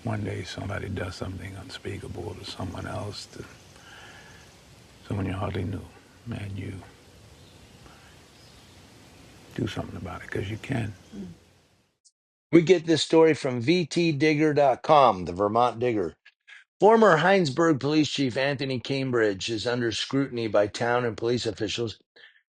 one day somebody does something unspeakable to someone else, to someone you hardly knew, and you do something about it because you can. We get this story from VTDigger.com, the Vermont Digger. Former Hinesberg Police Chief Anthony Cambridge is under scrutiny by town and police officials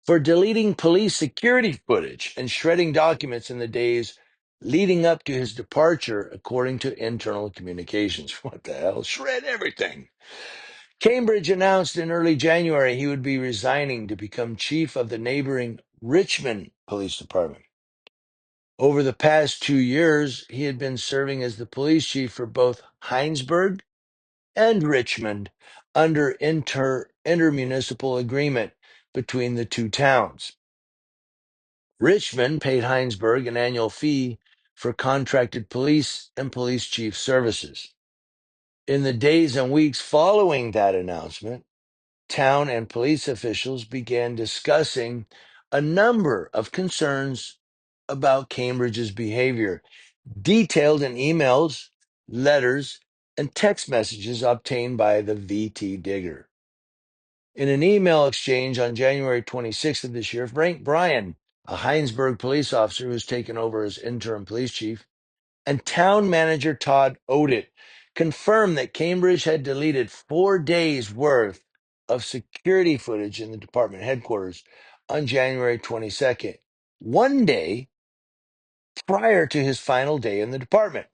for deleting police security footage and shredding documents in the days leading up to his departure, according to internal communications. What the hell? Shred everything. Cambridge announced in early January he would be resigning to become chief of the neighboring Richmond Police Department. Over the past 2 years, he had been serving as the police chief for both Hinesburg and Richmond under intermunicipal agreement between the two towns. Richmond paid Hinesburg an annual fee for contracted police and police chief services. In the days and weeks following that announcement, town and police officials began discussing a number of concerns about Cambridge's behavior, detailed in emails, letters, and text messages obtained by the VT Digger. In an email exchange on January 26th of this year, Frank Bryan, a Hinesburg police officer who's taken over as interim police chief, and town manager Todd Odit confirmed that Cambridge had deleted 4 days' worth of security footage in the department headquarters on January 22nd, one day prior to his final day in the department.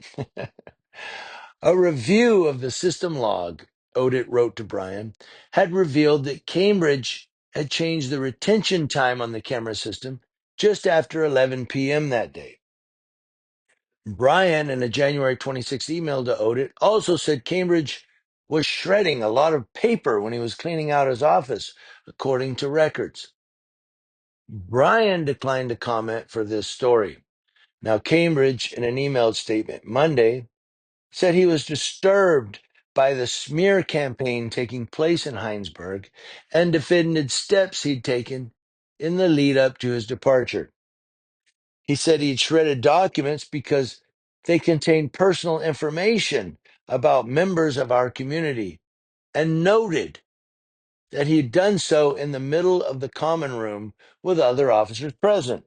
A review of the system log, Odit wrote to Brian, had revealed that Cambridge had changed the retention time on the camera system just after 11 p.m. that day. Brian, in a January 26th email to Odit, also said Cambridge was shredding a lot of paper when he was cleaning out his office, according to records. Brian declined to comment for this story. Now, Cambridge, in an emailed statement Monday, said he was disturbed by the smear campaign taking place in Hinesburg and defended steps he'd taken in the lead up to his departure. He said he'd shredded documents because they contained personal information about members of our community and noted that he'd done so in the middle of the common room with other officers present.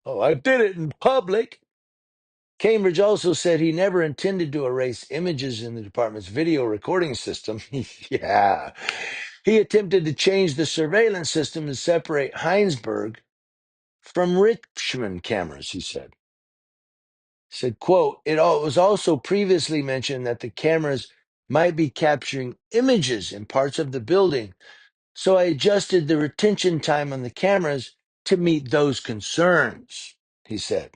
Oh, I did it in public. Cambridge also said he never intended to erase images in the department's video recording system. Yeah. He attempted to change the surveillance system to separate Hinesburg from Richmond cameras, he said. He said, quote, was also previously mentioned that the cameras might be capturing images in parts of the building, so I adjusted the retention time on the cameras to meet those concerns, he said.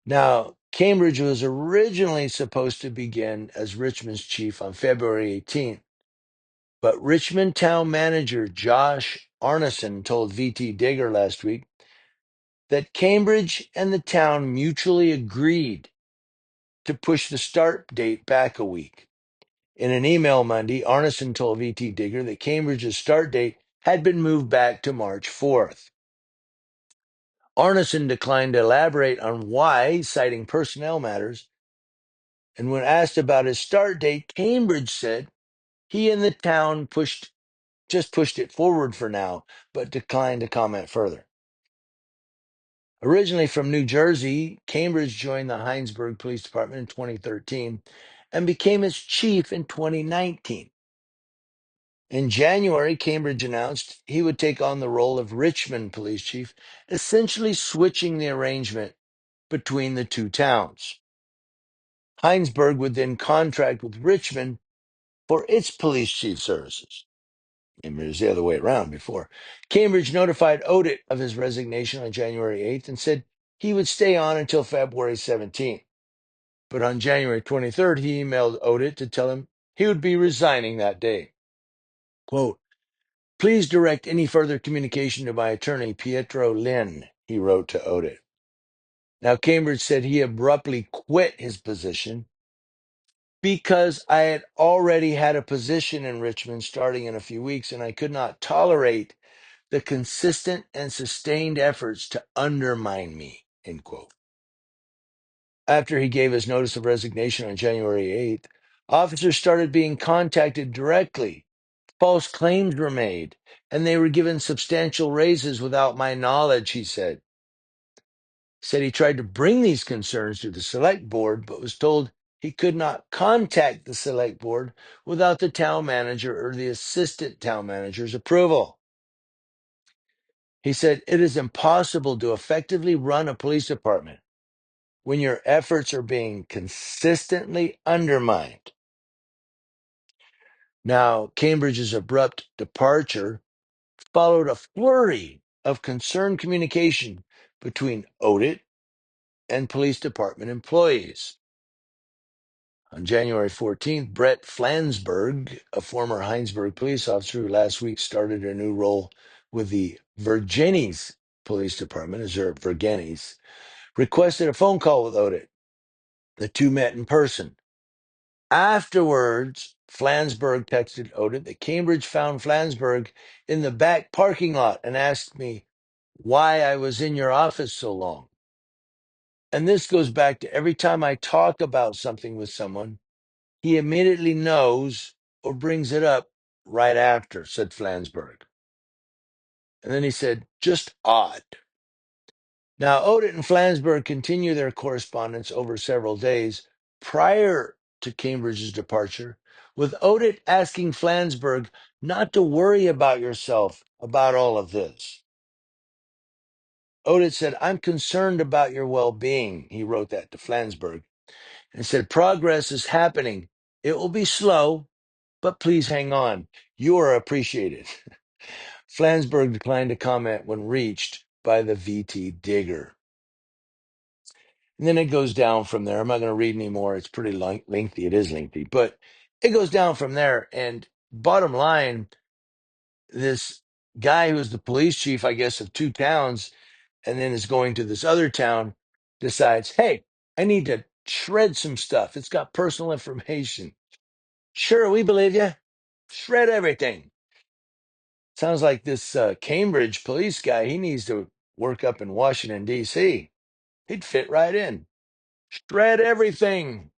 Now, Cambridge was originally supposed to begin as Richmond's chief on February 18th, but Richmond town manager Josh Arneson told VT Digger last week that Cambridge and the town mutually agreed to push the start date back a week. In an email Monday, Arneson told VT Digger that Cambridge's start date had been moved back to March 4th. Arneson declined to elaborate on why, citing personnel matters, and when asked about his start date, Cambridge said he and the town just pushed it forward for now, but declined to comment further. Originally from New Jersey, Cambridge joined the Hinesburg Police Department in 2013 and became its chief in 2019. In January, Cambridge announced he would take on the role of Richmond police chief, essentially switching the arrangement between the two towns. Hinesburg would then contract with Richmond for its police chief services. Maybe it was the other way around before. Cambridge notified Odit of his resignation on January 8th and said he would stay on until February 17th. But on January 23rd, he emailed Odit to tell him he would be resigning that day. Quote, please direct any further communication to my attorney, Pietro Lynn, he wrote to Odit. Now, Cambridge said he abruptly quit his position because I had already had a position in Richmond starting in a few weeks, and I could not tolerate the consistent and sustained efforts to undermine me, end quote. After he gave his notice of resignation on January 8th, officers started being contacted directly. False claims were made, and they were given substantial raises without my knowledge, he said. Said he tried to bring these concerns to the select board, but was told he could not contact the select board without the town manager or the assistant town manager's approval. He said it is impossible to effectively run a police department when your efforts are being consistently undermined. Now, Cambridge's abrupt departure followed a flurry of concerned communication between Odit and police department employees. On January 14th, Brett Flansburgh, a former Hinesberg police officer who last week started a new role with the Vergennes Police Department, Vergennes, requested a phone call with Odit. The two met in person. Afterwards, Flansburgh texted Odit that Cambridge found Flansburgh in the back parking lot and asked me why I was in your office so long. And this goes back to every time I talk about something with someone, he immediately knows or brings it up right after, said Flansburgh. And then he said, just odd. Now, Odit and Flansburgh continue their correspondence over several days prior to Cambridge's departure, with Odit asking Flansburgh not to worry about yourself about all of this. Odit said, I'm concerned about your well-being. He wrote that to Flansburgh and said, progress is happening. It will be slow, but please hang on. You are appreciated. Flansburgh declined to comment when reached by the VT digger. And then it goes down from there. I'm not going to read anymore. It's pretty lengthy. It is lengthy, but it goes down from there. And bottom line, this guy who's the police chief, I guess, of two towns, and then is going to this other town, decides, hey, I need to shred some stuff. It's got personal information. Sure, we believe you. Shred everything. Sounds like this Cambridge police guy, he needs to work up in Washington, D.C. He'd fit right in. Shred everything.